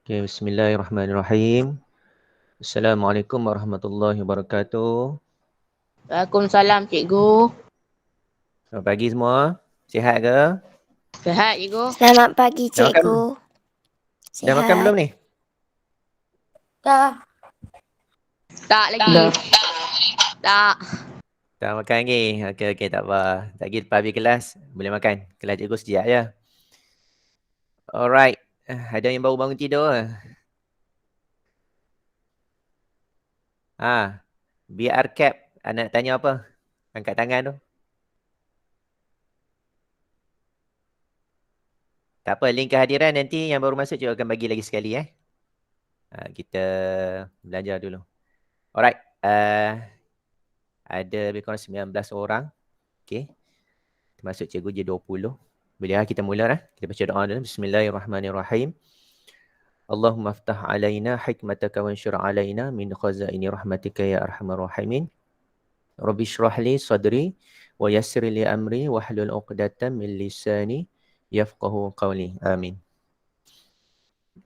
Okay, bismillahirrahmanirrahim. Assalamualaikum warahmatullahi wabarakatuh. Waalaikumsalam, cikgu. Selamat pagi semua. Sihat ke? Sihat, cikgu? Selamat pagi, Dah makan, cikgu. dah makan belum ni? Dah. Tak lagi. Tak. Dah makan lagi? Okey, tak apa. Tak lagi lepas habis kelas, boleh makan. Kelas cikgu sejak je. Alright. Ada yang baru bangun tidur ke? BR Cap. Nak tanya apa? Angkat tangan tu. Tak apa, link kehadiran nanti yang baru masuk cikgu akan bagi lagi sekali. Kita belajar dulu. Alright. Ada lebih kurang 19 orang. Okay. Termasuk cikgu je 20. Boleh kita mula . Kita baca doa dulu. Bismillahirrahmanirrahim. Allahumma aftah alaina hikmataka wa ansyur alaina min khazaini rahmatika ya arhamar rahimin. Rabbi syrah li sadri wa yassir li amri wa hlul 'uqdatam min lisani yafqahu qawli. Amin.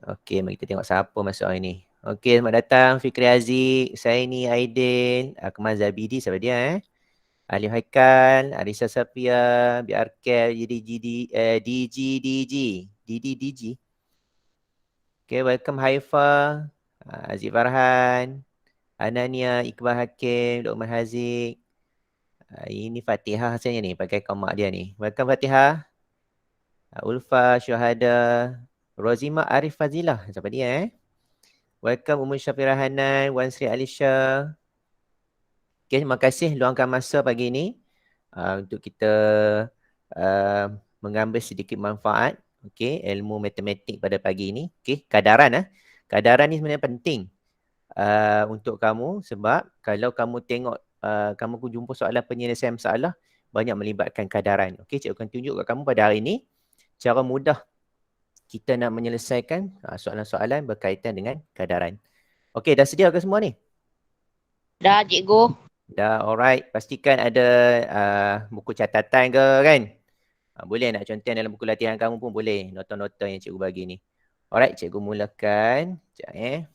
Okey, mari kita tengok siapa masuk hari ni. Okey, selamat datang Fikri Aziz, Saini, Aidin, Akmal Zabidi, siapa dia Ali Haikal, Arisa Safia, BRK, DG. Okay, welcome Haifa, Aziz Farhan, Anania, Iqbal Hakim, Luqman Haziq. Ini Fatihah hasilnya ni, pakai komak dia ni. Welcome Fatihah. Ulfa, Syuhada, Rozima Arif Fazilah. Siapa dia Welcome Ummu Syafira Hanan, Wan Sri Alisha. Okay, terima kasih luangkan masa pagi ni untuk kita mengambil sedikit manfaat. Okay, ilmu matematik pada pagi ini. Okay, kadaran. Kadaran ni sebenarnya penting untuk kamu sebab kalau kamu tengok, kamu jumpa soalan penyelesaian masalah, banyak melibatkan kadaran. Okay, cikgu akan tunjuk kat kamu pada hari ini cara mudah kita nak menyelesaikan soalan-soalan berkaitan dengan kadaran. Okay, dah sedia ke semua ni? Dah, cikgu. Dah, alright. Pastikan ada buku catatan ke kan? Boleh nak contoh dalam buku latihan kamu pun boleh. Nota-nota yang cikgu bagi ni. Alright, cikgu mulakan. Sekejap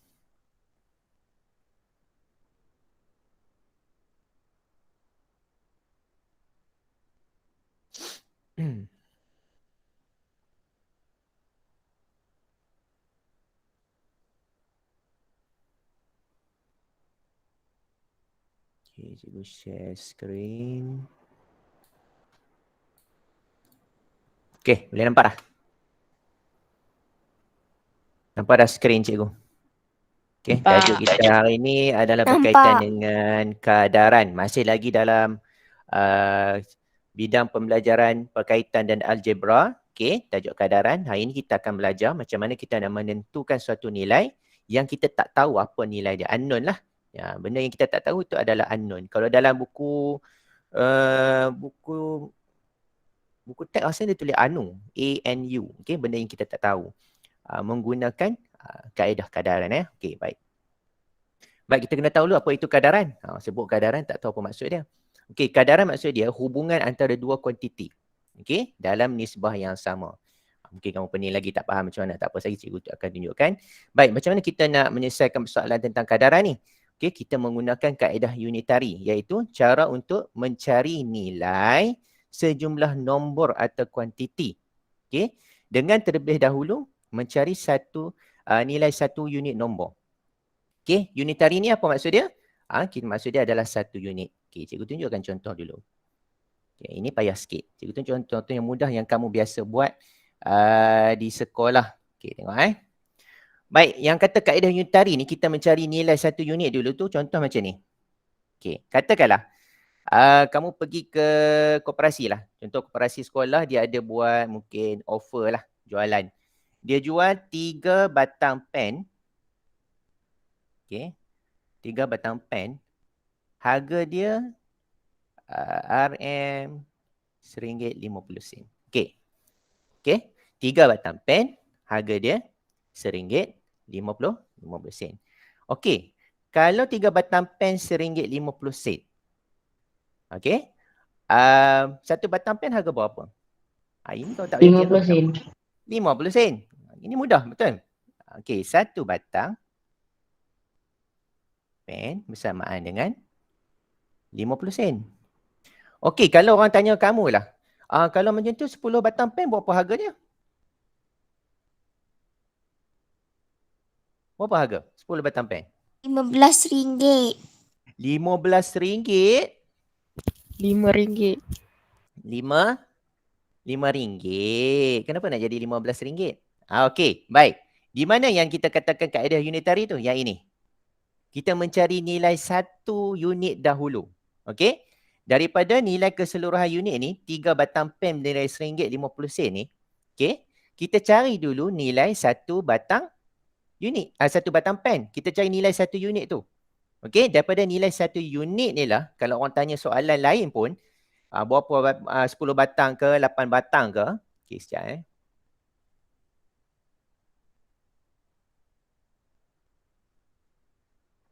Okay, cikgu share screen. Okay, boleh nampak dah? Nampak dah screen cikgu? Okay, tajuk kita hari ini adalah berkaitan dengan kadaran. Masih lagi dalam bidang pembelajaran perkaitan dan algebra. Okay, tajuk kadaran. Hari ini kita akan belajar macam mana kita nak menentukan suatu nilai yang kita tak tahu apa nilai dia. Unknown lah. Ya, benda yang kita tak tahu itu adalah unknown. Kalau dalam buku teks asal dia tulis anu, A-N-U. Okay, benda yang kita tak tahu. Menggunakan kaedah kadaran. Okay, baik. Baik, kita kena tahu dulu apa itu kadaran. Sebut kadaran, tak tahu apa maksud dia. Okey, kadaran maksud dia hubungan antara dua kuantiti. Okey, dalam nisbah yang sama. Mungkin kamu pening lagi tak faham macam mana. Tak apa lagi, cikgu akan tunjukkan. Baik, macam mana kita nak menyelesaikan persoalan tentang kadaran ni? Okey, kita menggunakan kaedah unitary, iaitu cara untuk mencari nilai sejumlah nombor atau kuantiti. Okey, dengan terlebih dahulu mencari nilai satu unit nombor. Okey, unitary ni apa maksud dia? Maksud dia adalah satu unit. Okey, cikgu tunjukkan contoh dulu. Okay, ini payah sikit. Cikgu tunjuk contoh yang mudah yang kamu biasa buat di sekolah. Okey, tengok Baik, yang kata kaedah unitary ni kita mencari nilai satu unit dulu tu, contoh macam ni. Okey, katakanlah kamu pergi ke koperasi lah. Contoh koperasi sekolah dia ada buat mungkin offer lah, jualan. Dia jual 3 batang pen. Okey. 3 batang pen. Harga dia RM RM1.50. Okey. Okey. 3 batang pen. Harga dia RM1.50. Okey. Kalau 3 batang pen RM1.50. Okey. Satu batang pen harga berapa? Ini kalau tak boleh kira. 50 sen. 50 sen. Ini mudah, betul? Okey, satu batang pen bersamaan dengan 50 sen. Okey, kalau orang tanya kamu lah. Kalau macam tu 10 batang pen berapa harganya? Berapa harga 10 batang pen? RM15. RM15. RM5. RM5. Kenapa nak jadi RM15? Okey, baik. Di mana yang kita katakan kaedah unitary tu? Yang ini. Kita mencari nilai satu unit dahulu. Okey? Daripada nilai keseluruhan unit ni, 3 batang pen bernilai RM1.50 ni, okey? Kita cari dulu nilai satu batang unit. Satu batang pen. Kita cari nilai satu unit tu. Okey? Daripada nilai satu unit ni lah, kalau orang tanya soalan lain pun, berapa 10 batang ke 8 batang ke. Okey, sekejap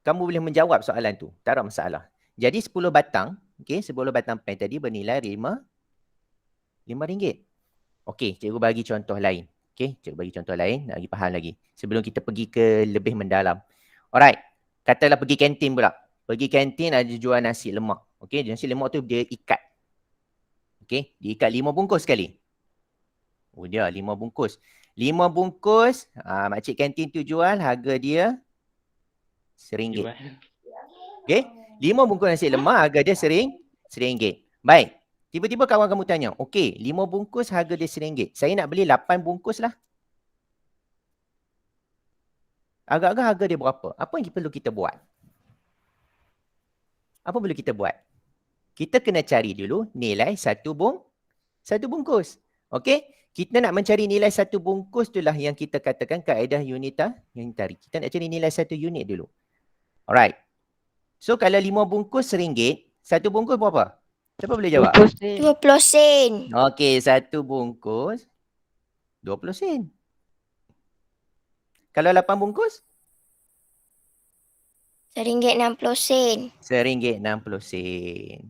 Kamu boleh menjawab soalan tu. Tak ada masalah. Jadi 10 batang, okey, 10 batang pen tadi bernilai RM5. Okey, cikgu bagi contoh lain. Okey, cikgu bagi contoh lain nak bagi faham lagi. Sebelum kita pergi ke lebih mendalam. Alright. Katalah pergi kantin pula. Pergi kantin ada jual nasi lemak. Okey, nasi lemak tu dia ikat. Okey, diikat 5 bungkus sekali. Oh dia 5 bungkus. 5 bungkus, makcik kantin tu jual, harga dia RM1. Okey, 5 bungkus nasi lemak, harga dia RM1. Baik, tiba-tiba kawan kamu tanya, okey, 5 bungkus harga dia RM1. Saya nak beli 8 bungkus lah. Agak-agak harga dia berapa? Apa yang perlu kita buat? Apa perlu kita buat? Kita kena cari dulu nilai satu bungkus. Okey? Kita nak mencari nilai satu bungkus itulah yang kita katakan kaedah unitary. Kita nak cari nilai satu unit dulu. Alright. So kalau 5 bungkus RM1, satu bungkus berapa? Siapa boleh jawab? 20 sen. Okey, satu bungkus 20 sen. Kalau 8 bungkus? RM1.60. RM1.60.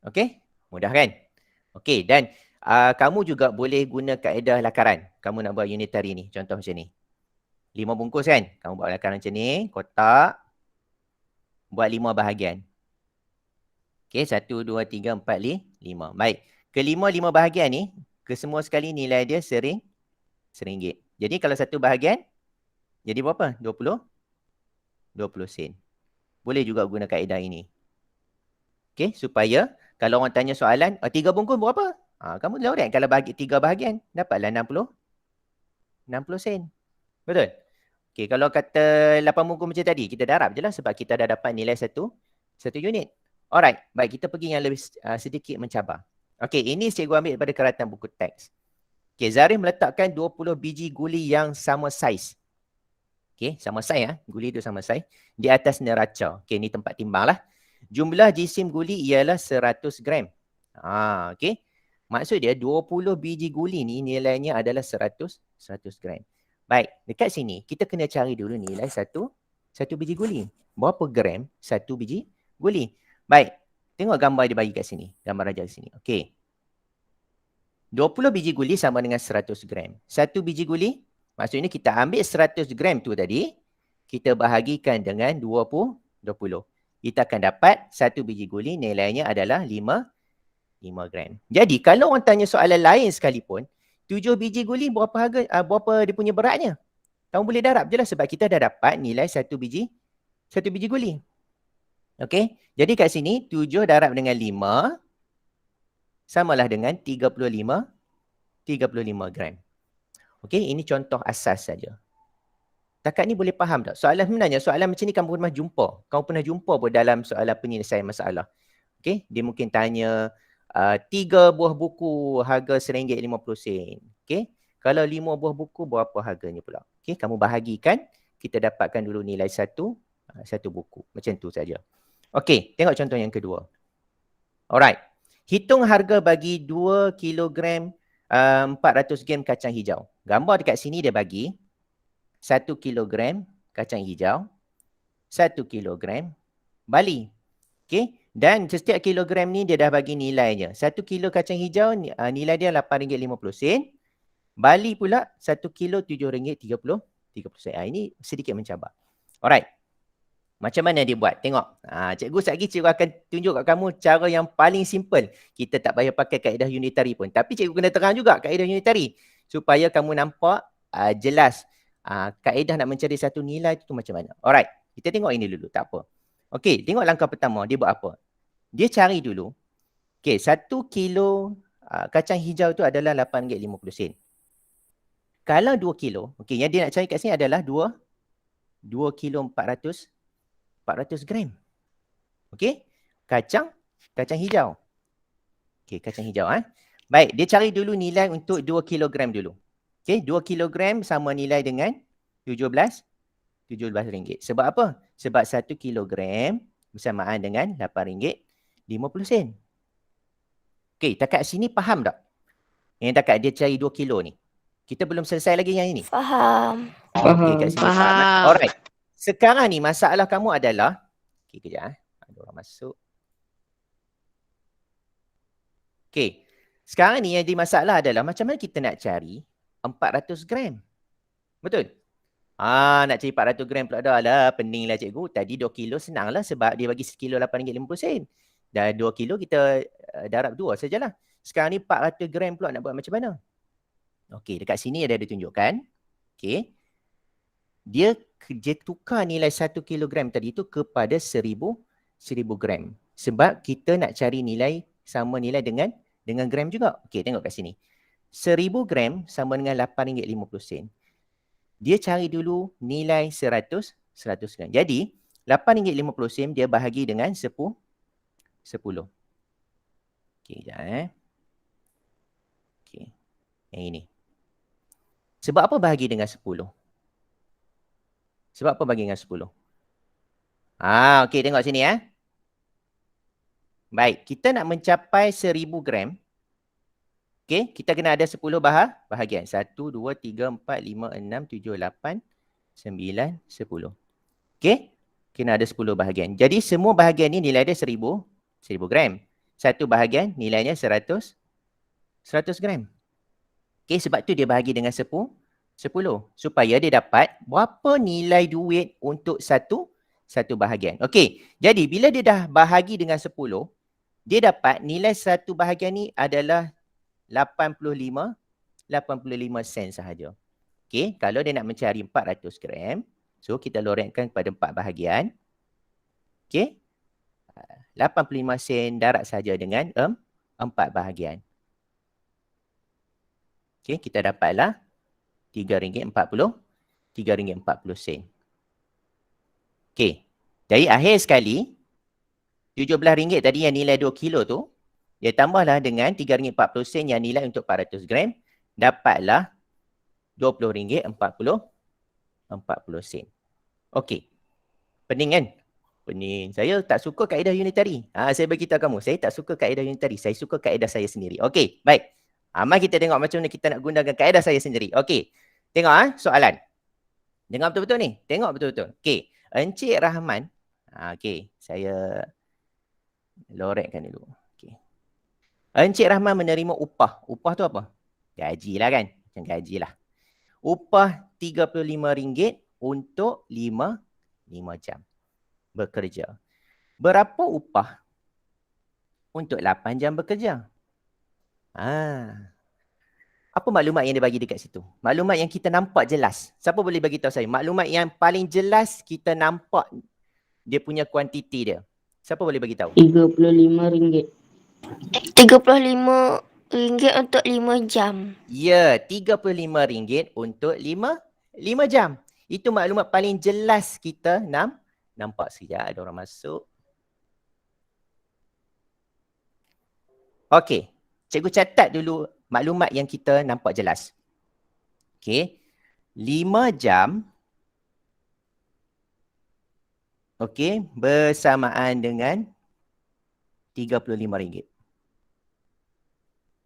Okey? Mudah kan? Okey, dan kamu juga boleh guna kaedah lakaran. Kamu nak buat unitary ni. Contoh macam ni. 5 bungkus kan? Kamu buat lakaran macam ni. Kotak. Buat 5 bahagian. Okey, 1, 2, 3, 4, 5. Baik. Kelima 5 bahagian ni, kesemua sekali nilai dia RM1. Jadi kalau satu bahagian, jadi berapa? 20 sen. Boleh juga guna kaedah ini. Okey, supaya kalau orang tanya soalan, 3 bungkus berapa? Kamu tahu kan kalau bagi 3 bahagian, dapatlah 60 sen. Betul? Okey, kalau kata 8 bungkus macam tadi, kita darab je lah sebab kita dah dapat nilai satu unit. Alright, baik, kita pergi yang lebih sedikit mencabar. Okey, ini cikgu ambil daripada keratan buku teks. Okey, Zarif meletakkan 20 biji guli yang sama saiz. Okey, sama saiz guli tu sama saiz di atas neraca. Okey, ni tempat timbang lah. Jumlah jisim guli ialah 100 gram. Okey. Maksud dia 20 biji guli ni nilainya adalah 100 gram. Baik, dekat sini kita kena cari dulu nilai satu biji guli. Berapa gram satu biji guli? Baik, tengok gambar dia bagi kat sini. Gambar raja kat sini. Okey. 20 biji guli sama dengan 100 gram. Satu biji guli, maksudnya kita ambil 100 gram tu tadi, kita bahagikan dengan 20. Kita akan dapat satu biji guli nilainya adalah 5 gram. Jadi kalau orang tanya soalan lain sekalipun, 7 biji guli berapa harga, berapa dia punya beratnya? Kamu boleh darab je lah sebab kita dah dapat nilai satu biji guli. Okey, jadi kat sini 7 darab dengan 5 samalah dengan 35 gram. Okey, ini contoh asas saja. Takat ni boleh faham tak? Soalan sebenarnya, soalan macam ni kamu pernah jumpa. Kamu pernah jumpa pun dalam soalan penyelesaian masalah. Okey, dia mungkin tanya 3 buah buku harga RM1.50. Okey, kalau 5 buah buku berapa harganya pula? Okey, kamu bahagikan, kita dapatkan dulu nilai satu buku. Macam tu saja. Okey, tengok contoh yang kedua. Alright. Hitung harga bagi 2 kilogram 400 gram kacang hijau. Gambar dekat sini dia bagi 1 kilogram kacang hijau 1 kilogram bali. Okey. Dan setiap kilogram ni dia dah bagi nilainya. 1 kilo kacang hijau nilai dia RM8.50. Bali pula 1 kilo RM7.30. Ini sedikit mencabar. Alright. Macam mana dia buat? Tengok. Cikgu sekejap lagi cikgu akan tunjuk kat kamu cara yang paling simple. Kita tak payah pakai kaedah unitary pun. Tapi cikgu kena terang juga kaedah unitary. Supaya kamu nampak jelas kaedah nak mencari satu nilai tu macam mana. Alright. Kita tengok ini dulu. Tak apa. Okey. Tengok langkah pertama. Dia buat apa? Dia cari dulu. Okey. 1 kilo kacang hijau tu adalah RM8.50. Kalau 2 kilo. Okey. Yang dia nak cari kat sini adalah 2 kilo 400 gram. Okey. Kacang hijau. Okey, kacang hijau. Baik, dia cari dulu nilai untuk 2 kilogram dulu. Okey, 2 kilogram sama nilai dengan 17 ringgit. Sebab apa? Sebab 1 kilogram bersamaan dengan RM8.50. Okey, takat sini faham tak? Yang takat dia cari 2 kilo ni. Kita belum selesai lagi yang ini. Faham. Okey, kat sini faham. Alright. Sekarang ni masalah kamu adalah, okey kejap ada orang masuk. Okey. Sekarang ni yang jadi masalah adalah macam mana kita nak cari 400 gram. Betul? Nak cari 400 gram pula dah lah. Peninglah cikgu. Tadi 2 kilo senanglah sebab dia bagi 1 kilo RM8.50. Dan 2 kilo kita darab 2 sajalah. Sekarang ni 400 gram pula nak buat macam mana? Okey, dekat sini ada ditunjukkan. Okey. Dia tukar nilai 1 kilogram tadi tu kepada 1000 gram. Sebab kita nak cari nilai sama nilai dengan gram juga. Okey, tengok kat sini. 1000 gram sama dengan RM8.50. Dia cari dulu nilai 100 gram. Jadi, RM8.50 dia bahagi dengan 10. Okey, sekejap Okey. Yang ini. Sebab apa bahagi dengan 10? Sebab apa bagi dengan 10? Okey, tengok sini Baik, kita nak mencapai 1000 gram. Okey, kita kena ada 10 bahagian. 1, 2, 3, 4, 5, 6, 7, 8, 9, 10. Okey, kena ada 10 bahagian. Jadi semua bahagian ni nilai dia 1000 gram. Satu bahagian nilainya 100 gram. Okey, sebab tu dia bahagi dengan 10 supaya dia dapat berapa nilai duit untuk satu bahagian. Okey, jadi bila dia dah bahagi dengan 10, dia dapat nilai satu bahagian ni adalah 85 sen sahaja. Okey, kalau dia nak mencari 400 gram, so kita lorentkan kepada 4 bahagian. Okey, 85 sen darab saja dengan 4 bahagian. Okey, kita dapatlah RM3.40. Okey. Jadi akhir sekali RM17 tadi yang nilai 2 kilo tu, dia tambahlah dengan RM3.40 yang nilai untuk 400 gram, dapatlah RM20.40. Okey. Pening kan? Pening. Saya tak suka kaedah unitary. Saya beritahu kamu, saya tak suka kaedah unitary. Saya suka kaedah saya sendiri. Okey, baik. Mari kita tengok macam mana kita nak gunakan kaedah saya sendiri. Okey. Tengok soalan. Dengar betul-betul ni. Tengok betul-betul. Okey. Encik Rahman. Okey. Saya lorekkan dulu. Okey. Encik Rahman menerima upah. Upah tu apa? Gaji lah kan? Macam gaji lah. Upah RM35 untuk 5 jam bekerja. Berapa upah untuk 8 jam bekerja? Apa maklumat yang dia bagi dekat situ? Maklumat yang kita nampak jelas. Siapa boleh bagi tahu saya? Maklumat yang paling jelas kita nampak dia punya kuantiti dia. Siapa boleh bagi tahu? RM35. RM35 untuk 5 jam. Ya, RM35 untuk 5 jam. Itu maklumat paling jelas kita nampak. Sekejap ada orang masuk. Okey. Cikgu catat dulu maklumat yang kita nampak jelas. Okey. 5 jam. Okey. Bersamaan dengan RM35.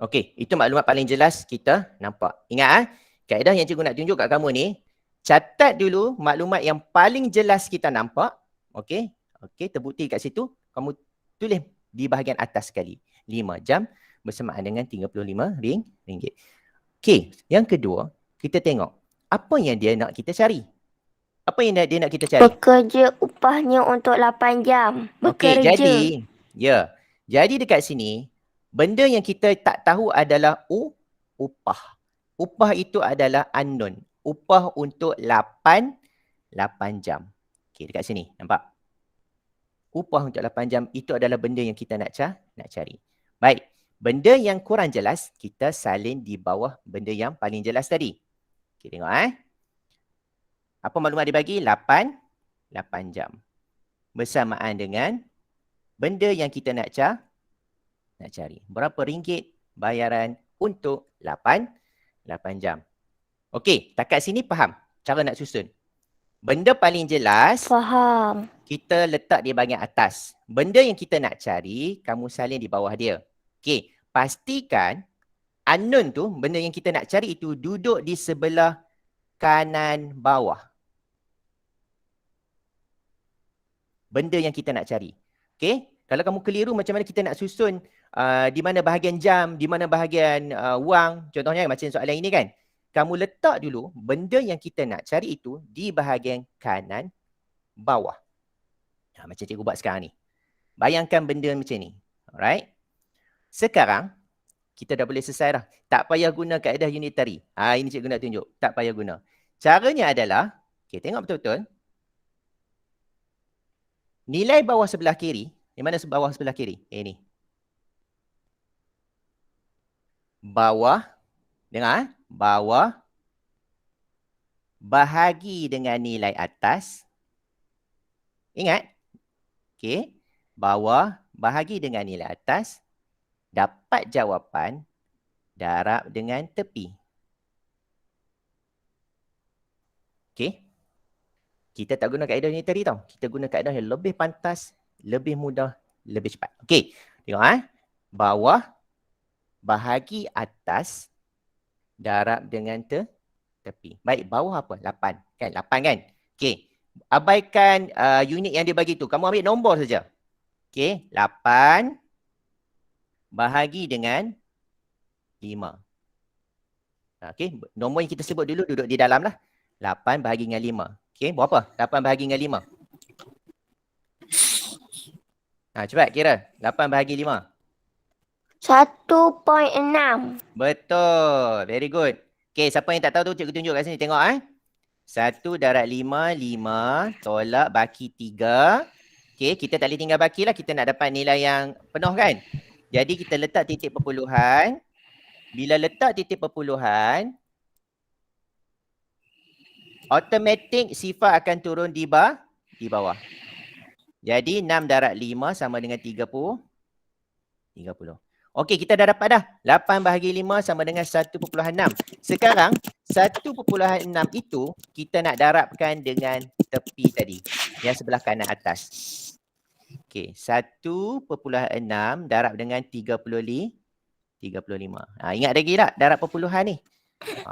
Okey. Itu maklumat paling jelas kita nampak. Ingat kaedah yang cikgu nak tunjuk kat kamu ni. Catat dulu maklumat yang paling jelas kita nampak. Okey. Okey, terbukti kat situ. Kamu tulis di bahagian atas sekali. 5 jam bersamaan dengan RM35. Okey, yang kedua, kita tengok apa yang dia nak kita cari. Apa yang dia nak kita cari? Bekerja upahnya untuk 8 jam. Okey, Bekerja. jadi dekat sini, benda yang kita tak tahu adalah upah. Upah itu adalah unknown. Upah untuk 8 jam. Okey, dekat sini, nampak? Upah untuk 8 jam itu adalah benda yang kita nak cari. Baik, benda yang kurang jelas, kita salin di bawah benda yang paling jelas tadi. Okey, tengok Apa maklumat dia bagi? 8 jam. Bersamaan dengan benda yang kita nak cari. Berapa ringgit bayaran untuk 8 jam. Okey, takat sini faham cara nak susun. Benda paling jelas, Faham. kita letak di bahagian atas. Benda yang kita nak cari, kamu salin di bawah dia. Okey, pastikan unknown tu, benda yang kita nak cari itu duduk di sebelah kanan bawah. Benda yang kita nak cari. Okey, kalau kamu keliru macam mana kita nak susun di mana bahagian jam, di mana bahagian wang, contohnya macam soalan ini kan. Kamu letak dulu benda yang kita nak cari itu di bahagian kanan bawah. Macam cikgu buat sekarang ni. Bayangkan benda macam ni. Alright. Sekarang, kita dah boleh selesai dah. Tak payah guna kaedah unitary. Ini cikgu nak tunjuk. Tak payah guna. Caranya adalah, okay, tengok betul-betul. Nilai bawah sebelah kiri. Di mana bawah sebelah kiri? Ni. Bawah. Dengar. Bawah. Bahagi dengan nilai atas. Ingat. Okey. Bawah bahagi dengan nilai atas. Dapat jawapan darab dengan tepi. Okey. Kita tak guna kaedah unitary tau. Kita guna kaedah yang lebih pantas, lebih mudah, lebih cepat. Okey. Tengok bawah bahagi atas darab dengan tepi. Baik, bawah apa? 8. Kan? 8 kan? Okey. Abaikan unit yang dia bagi tu. Kamu ambil nombor saja. Okey, 8 bahagi dengan 5. Okey, nombor yang kita sebut dulu duduk di dalam lah. 8 bahagi dengan 5. Okey, berapa? 8 bahagi dengan 5. Cepat kira. 8 bahagi 5. 1.6. Betul. Very good. Okey, siapa yang tak tahu tu cikgu tunjuk kat sini. Tengok 1 darab 5, 5. Tolak baki 3. Okey, kita tak boleh tinggal baki lah. Kita nak dapat nilai yang penuh kan? Jadi kita letak titik perpuluhan. Bila letak titik perpuluhan, automatik sifar akan turun di bawah. Jadi 6 darab 5 sama dengan 30. Okey, kita dah dapat dah. 8 bahagi 5 sama dengan 1.6. Sekarang 1.6 itu kita nak darabkan dengan tepi tadi. Yang sebelah kanan atas. Okey, 1.6 darab dengan 35. Ingat lagi tak darab perpuluhan ni?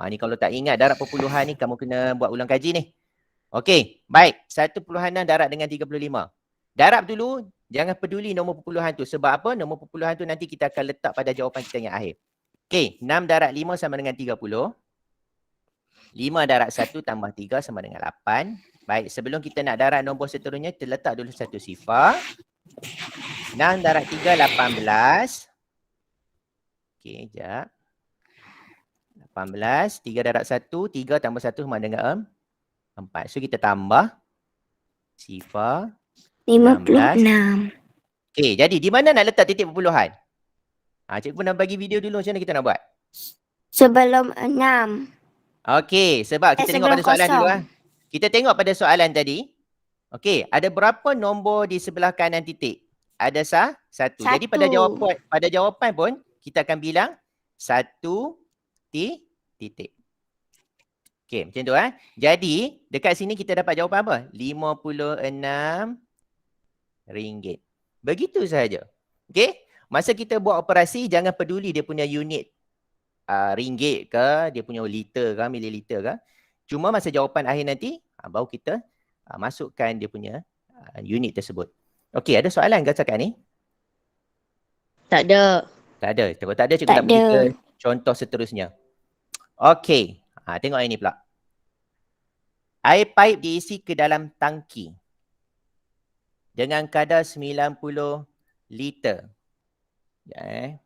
Ni kalau tak ingat darab perpuluhan ni, kamu kena buat ulang kaji ni. Okey, baik. 1.6 darab dengan 35. Darab dulu, jangan peduli nombor perpuluhan tu. Sebab apa? Nombor perpuluhan tu nanti kita akan letak pada jawapan kita yang akhir. Okey, 6 darab 5 sama dengan 30. 5 darab 1 tambah 3 sama dengan 8. Baik, sebelum kita nak darab nombor seterusnya, kita letak dulu satu sifar. 6 darab 3, 18. Okey, sekejap. 18, 3 darab 1, 3 tambah 1 sama dengan 4. So, kita tambah sifar 56. Okey, jadi di mana nak letak titik perpuluhan? Cikgu nak bagi video dulu macam mana kita nak buat? Sebelum 6. Okey, sebab kita tengok pada soalan dulu. Kita tengok pada soalan tadi. Okey, ada berapa nombor di sebelah kanan titik? Ada satu. Jadi pada jawapan pun kita akan bilang 1 titik. Okey, macam tu Jadi, dekat sini kita dapat jawapan apa? RM56. Begitu sahaja. Okey? Masa kita buat operasi, jangan peduli dia punya unit ringgit ke, dia punya liter ke, mililiter ke. Cuma masa jawapan akhir nanti, baru kita masukkan dia punya unit tersebut. Okey, ada soalan ke setakat ni? Tak ada. Tak ada. Kalau tak ada, cikgu Tak nak pergi ke ada. contoh seterusnya. Okey, tengok ini pula. Air paip diisi ke dalam tangki dengan kadar 90 liter. Ya,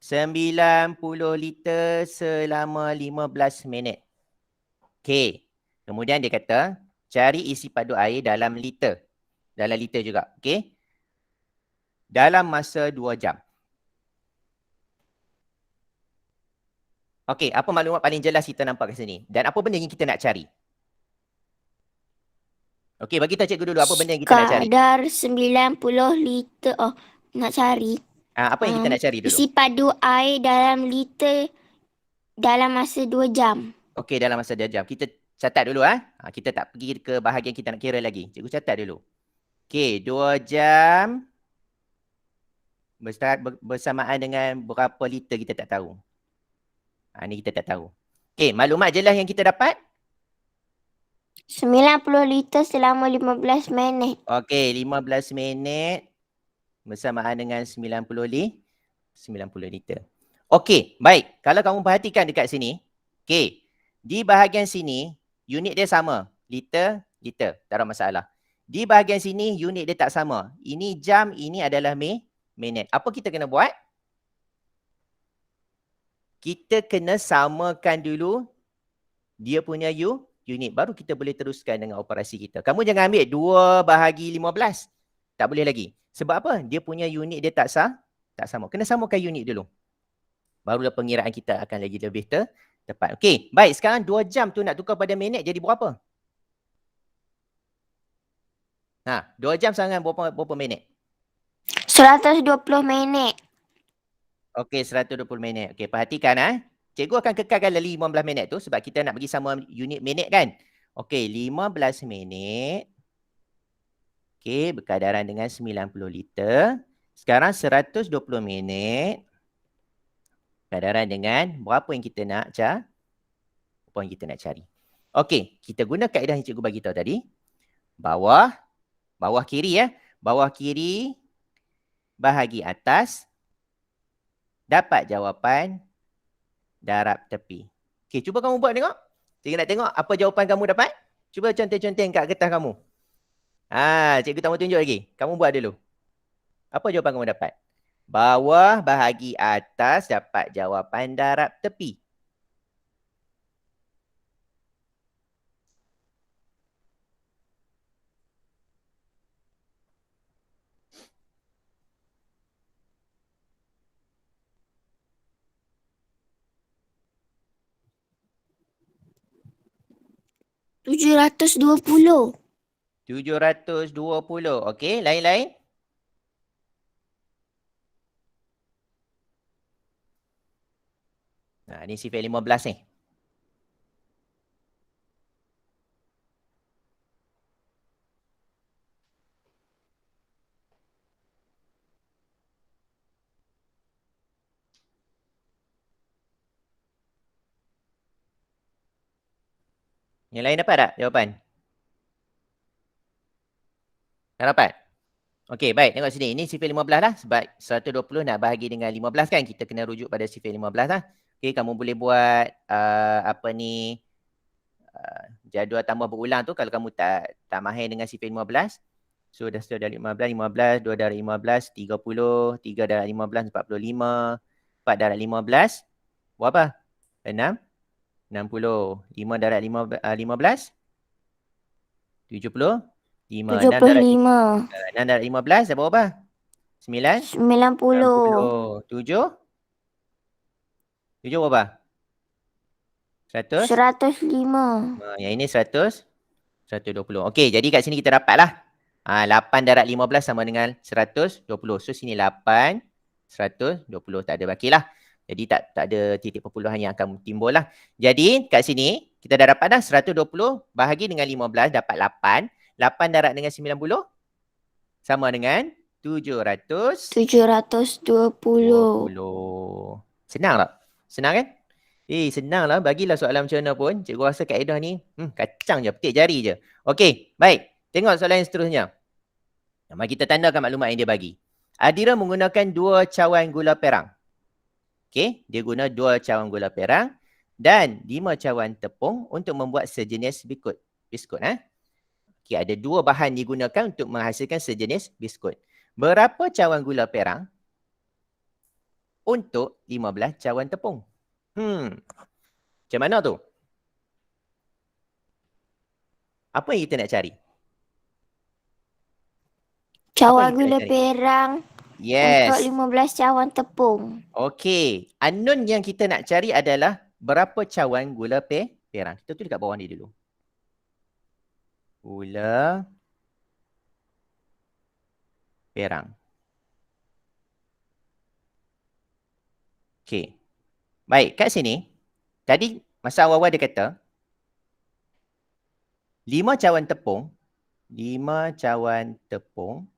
90 liter selama 15 minit. Okey. Kemudian dia kata, cari isi padu air dalam liter. Dalam liter juga. Okey. Dalam masa 2 jam. Okey, apa maklumat paling jelas kita nampak kat sini? Dan apa benda yang kita nak cari? Okey, bagi tahu cikgu dulu apa benda yang kita nak cari. Kadar 90 liter. Oh, nak cari. Apa yang kita nak cari dulu? Isi padu air dalam liter dalam masa 2 jam. Okey, dalam masa 2 jam. Kita catat dulu. Kita tak pergi ke bahagian kita nak kira lagi. Cikgu catat dulu. Okey, 2 jam bersamaan dengan berapa liter kita tak tahu. Ni kita tak tahu. Okey, maklumat jelas yang kita dapat? 90 liter selama 15 minit. Okey, 15 minit bersamaan dengan 90 liter. Okey, baik. Kalau kamu perhatikan dekat sini, okey, di bahagian sini unit dia sama, liter, tak ada masalah. Di bahagian sini unit dia tak sama. Ini jam, ini adalah minit. Apa kita kena buat? Kita kena samakan dulu dia punya unit. Baru kita boleh teruskan dengan operasi kita. Kamu jangan ambil 2/15. Tak boleh lagi. Sebab apa? Dia punya unit dia tak sama. Kena samakan unit dulu. Barulah pengiraan kita akan lagi lebih tepat. Okey, baik. Sekarang 2 jam tu nak tukar pada minit jadi berapa? 2 jam sekarang berapa minit? 120 minit. Okey, 120 minit. Okey, perhatikan Cikgu akan kekalkan 15 minit tu sebab kita nak bagi sama unit minit kan. Okey, 15 minit. Okey, berkadaran dengan 90 liter. Sekarang 120 minit. Berkadaran dengan berapa yang kita nak cari. Okey, kita guna kaedah yang cikgu bagi tahu tadi. Bawah kiri Bawah kiri bahagi atas dapat jawapan darab tepi. Okey, cuba kamu buat tengok. Cikgu nak tengok apa jawapan kamu dapat. Cuba conteng-conteng kat kertas kamu. Cikgu tak mau tunjuk lagi. Kamu buat dulu. Apa jawapan kamu dapat? Bawah bahagi atas dapat jawapan darab tepi. $720. 720. Okey, lain-lain? Ni sifar 15 ni. Yang lain dapat tak jawapan? Tak dapat? Okey, baik. Tengok sini. Ini sifar 15 lah. Sebab 120 nak bahagi dengan 15 kan. Kita kena rujuk pada sifar 15 lah. Okey, kamu boleh buat jadual tambah berulang tu kalau kamu tak mahir dengan sifar 15. So, dah 15, 2 darab 15, 30, 3 darab 15, 45, 4 darab 15. Berapa? 6, 60. 5 darab 15, 70. 5. 75. 6 darab 15 dah berapa? 9? 90. 7? 7 berapa? 100? 105. Yang ini 100? 120. Okey, jadi kat sini kita dapatlah. 8 darab 15 sama dengan 120. So, sini 8, 120. Tak ada bakilah. Jadi, tak ada titik perpuluhan yang akan timbul lah. Jadi, kat sini, kita dah dapat dah 120 bahagi dengan 15 dapat 8. 8 darab dengan 90 sama dengan 720. Senang tak? Senang kan? Senang lah. Bagilah soalan macam mana pun. Cikgu rasa kaedah ni kacang je. Petik jari je. Okey, baik. Tengok soalan yang seterusnya. Mari kita tandakan maklumat yang dia bagi. Adira menggunakan 2 cawan gula perang. Okey, dia guna 2 cawan gula perang dan 5 cawan tepung untuk membuat sejenis biskut. Okey, ada 2 bahan digunakan untuk menghasilkan sejenis biskut. Berapa cawan gula perang untuk 15 cawan tepung? Macam mana tu? Apa yang kita nak cari? Cawan kita nak gula cari? perang untuk Yes. 15 cawan tepung. Okey. Unknown yang kita nak cari adalah berapa cawan gula perang. Kita tulis kat bawah ni dulu. Gula perang. Okey. Baik, kat sini. Tadi masa awal-awal dia kata 5 cawan tepung. 5 cawan tepung.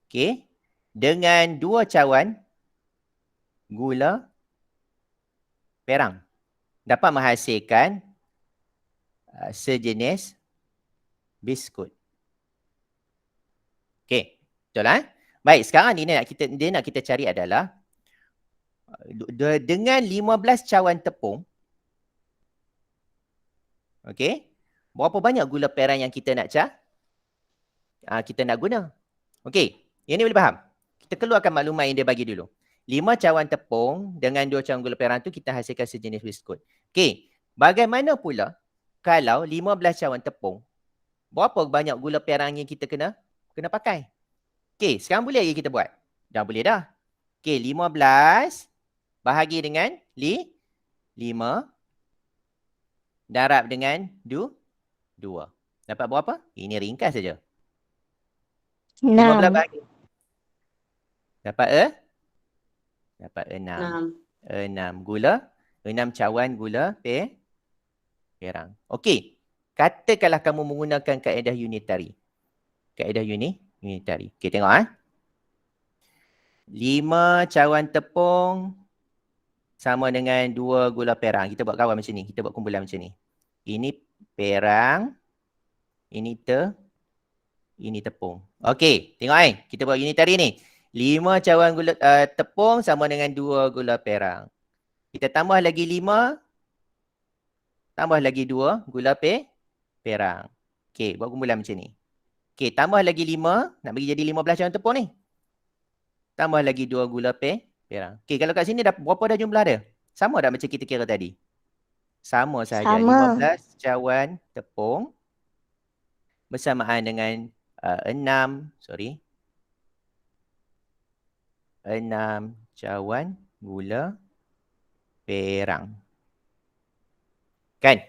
Okey. Dengan 2 cawan gula perang. Dapat menghasilkan sejenis biskut. Okey. Betul lah. Baik, sekarang ni dia nak kita cari adalah dengan 15 cawan tepung. Okey. Berapa banyak gula perang yang kita nak kita nak guna. Okey. Yang ni boleh faham? Kita keluarkan maklumat yang dia bagi dulu. 5 cawan tepung dengan 2 cawan gula perang tu kita hasilkan sejenis biskut. Okey. Bagaimana pula kalau 15 cawan tepung, berapa banyak gula perang yang kita kena pakai? Okey, sekarang boleh lagi kita buat? Dah boleh dah. Okey, 15 bahagi dengan 5 darab dengan 2. Dapat berapa? Ini ringkas saja. 15 6. bahagi. Dapat dapat 6. 6 gula, 6 cawan gula perang. Okey. Katakanlah kamu menggunakan kaedah unitary. Kaedah unitary. Okey, tengok 5 cawan tepung sama dengan 2 gula perang. Kita buat kawan macam ni. Kita buat kumpulan macam ni. Ini perang. Ini tepung. Okey, tengok kita buat unitary ni. 5 cawan gula tepung sama dengan 2 gula perang. Kita tambah lagi 5. Tambah lagi 2 gula perang. Okey, buat kumpulan macam ni. Okey, tambah lagi 5. Nak bagi jadi 15 cawan tepung ni. Tambah lagi 2 gula perang. Okey, kalau kat sini berapa dah jumlah dia? Sama tak macam kita kira tadi? Sama sahaja. Sama. 15 cawan tepung bersamaan dengan 6 cawan gula perang. Kan?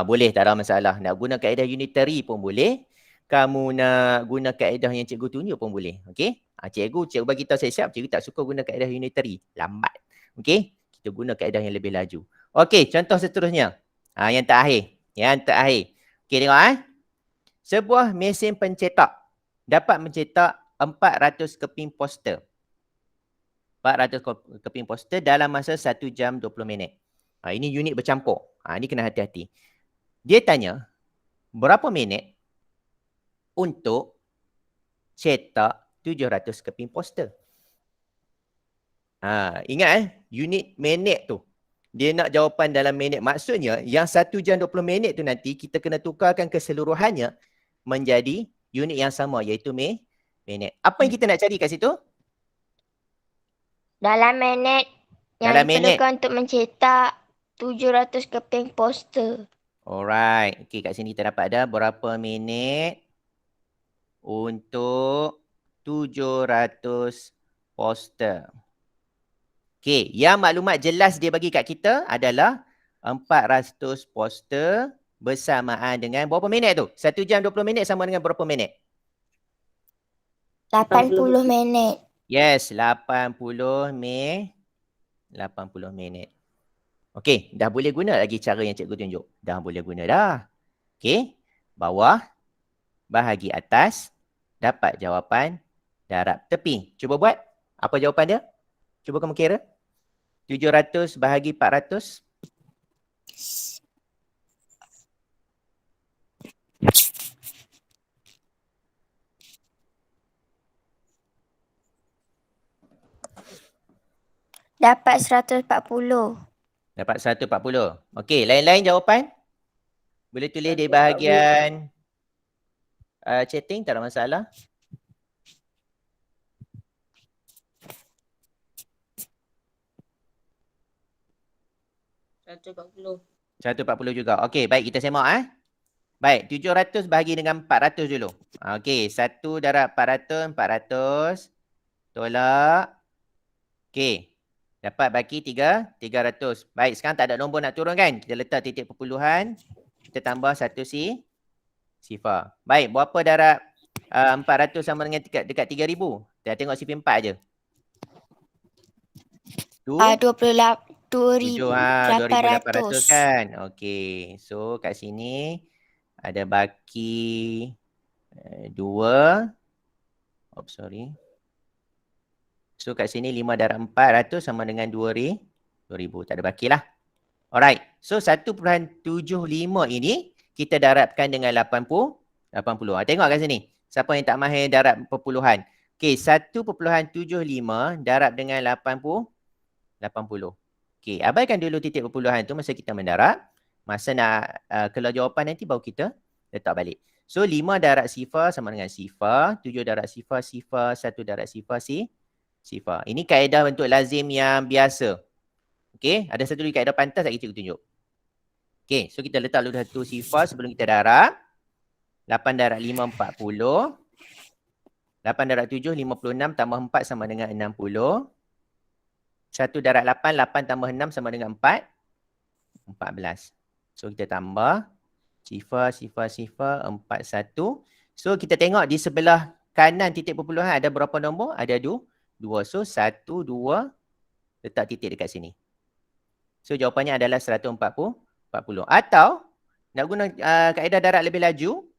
Boleh, tak ada masalah. Nak guna kaedah unitary pun boleh. Kamu nak guna kaedah yang cikgu tunjuk pun boleh. Okey? Cikgu bagi tahu siap-siap, cikgu tak suka guna kaedah unitary. Lambat. Okey? Kita guna kaedah yang lebih laju. Okey, contoh seterusnya. Yang terakhir. Okey, tengok Sebuah mesin pencetak dapat mencetak 400 keping poster. 400 keping poster dalam masa 1 jam 20 minit. Ini unit bercampur. Ini kena hati-hati. Dia tanya, berapa minit untuk cetak 700 keping poster? Ingat unit minit tu. Dia nak jawapan dalam minit. Maksudnya yang 1 jam 20 minit tu nanti kita kena tukarkan keseluruhannya menjadi unit yang sama iaitu minit. Apa yang kita nak cari kat situ? Dalam minit yang Dalam minit. diperlukan untuk mencetak 700 keping poster. Alright. Okey, kat sini kita dapat ada berapa minit untuk 700 poster. Okey, yang maklumat jelas dia bagi kat kita adalah 400 poster bersamaan dengan berapa minit tu? 1 jam 20 minit sama dengan berapa minit? 80 minit. Yes, 80 minit. Okey, dah boleh guna lagi cara yang cikgu tunjuk. Dah boleh guna dah. Okey, bawah bahagi atas dapat jawapan darab tepi. Cuba buat. Apa jawapan dia? Cuba kamu kira. 700 bahagi 400. Dapat 140. Dapat 140. Okey, lain-lain jawapan? Boleh tulis di bahagian chatting, tak ada masalah. RM140. 140 juga. Okey, baik kita semak Baik, 700 bahagi dengan 400 dulu. Okey, 1 darab 400, 400. Tolak. Okey. Dapat baki 300. Baik, sekarang tak ada nombor nak turun kan? Kita letak titik perpuluhan. Kita tambah 1 sifar. Baik, berapa darab 400 sama dengan dekat 3000? Kita tengok sifar 4 je. 2,800 kan? Okey. So kat sini ada baki 2. Oops, sorry. So kat sini 5 darab 400 sama dengan 2000. Tak ada baki lah. Alright. So 1.75 ini kita darabkan dengan 80. Tengok kat sini. Siapa yang tak mahir darab perpuluhan? Okey, 1.75 darab dengan 80. Okey, abaikan dulu titik perpuluhan tu masa kita mendarab. Masa nak keluar jawapan nanti baru kita letak balik. So 5 darab sifar sama dengan sifar. 7 darab sifar, sifar. 1 darab sifar, sifar. Ini kaedah bentuk lazim yang biasa. Okey, ada satu lagi kaedah pantas lagi cikgu tunjuk. Okey, so kita letak dulu satu sifar sebelum kita darab. 8 darab 5, 40. 8 darab 7, 56 tambah 4 sama dengan 60. 1 darab 8, 8 tambah 6 sama dengan 4. 14. So kita tambah. Sifar, 41. So kita tengok di sebelah kanan titik perpuluhan ada berapa nombor? Ada 2. So 1, 2. Letak titik dekat sini. So jawapannya adalah 140. Atau nak guna kaedah darab lebih laju.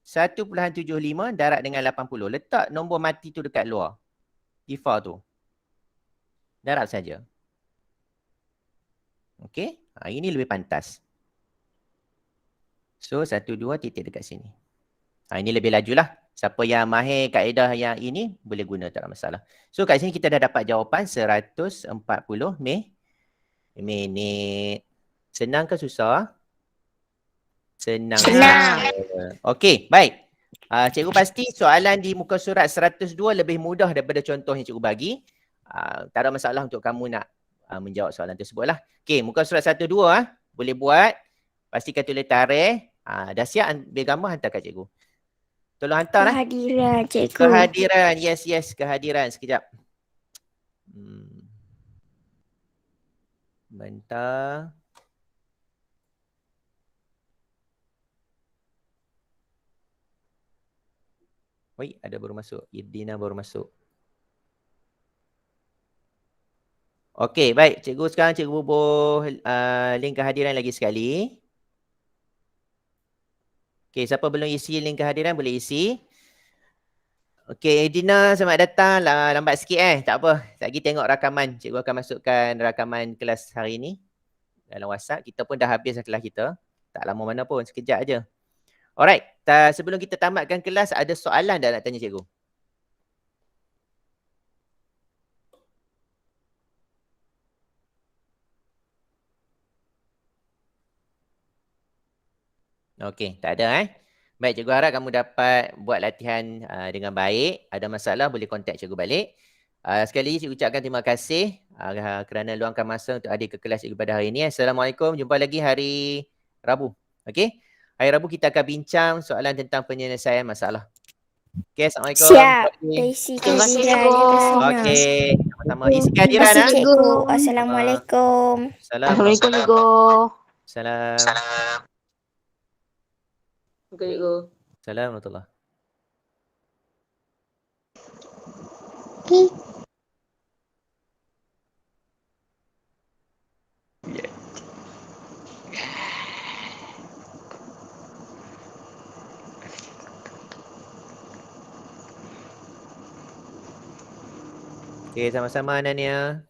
1.75 darab dengan 80. Letak nombor mati tu dekat luar. Sifar tu. Darab saja. Okey. Ini lebih pantas. So 1, 2 titik dekat sini. Ini lebih lajulah. Siapa yang mahir kaedah yang ini boleh guna, tak ada masalah. So kat sini kita dah dapat jawapan 140 minit. Senang ke susah? Senang. Okey, baik. Cikgu pasti soalan di muka surat 102 lebih mudah daripada contoh yang cikgu bagi. Tak ada masalah untuk kamu nak menjawab soalan tersebut lah. Okey, muka surat 102 boleh buat. Pastikan tulis tarikh. Dah siap ambil gambar hantar kat cikgu. Tolong hantar Kehadiran cikgu. Kehadiran. Yes. Kehadiran. Sekejap. Bentar. Wait, ada baru masuk. Irdina baru masuk. Okey, baik. Cikgu sekarang cikgu bubuh link kehadiran lagi sekali. Okey, siapa belum isi link kehadiran boleh isi. Okey, Dina selamat datang. Lambat sikit tak apa. Lagi tengok rakaman. Cikgu akan masukkan rakaman kelas hari ini dalam WhatsApp. Kita pun dah habis kelas kita. Tak lama mana pun, sekejap aja. Alright, sebelum kita tamatkan kelas ada soalan dah nak tanya cikgu? Okey, tak ada Baik, cikgu harap kamu dapat buat latihan dengan baik. Ada masalah boleh kontak cikgu balik. Sekali lagi cikgu ucapkan terima kasih kerana luangkan masa untuk hadir ke kelas cikgu pada hari ini. Assalamualaikum. Jumpa lagi hari Rabu. Okey. Hari Rabu kita akan bincang soalan tentang penyelesaian masalah. Okey, Assalamualaikum. Siap. Isi Terima kasih, kehadiran. cikgu. Okey, sama-sama. Isi Terima kehadiran kasih cikgu. Assalamualaikum. Assalamualaikum, cikgu. Salam. Okey, cikgu. Salam warahmatullahi. Okey, sama-sama Anania.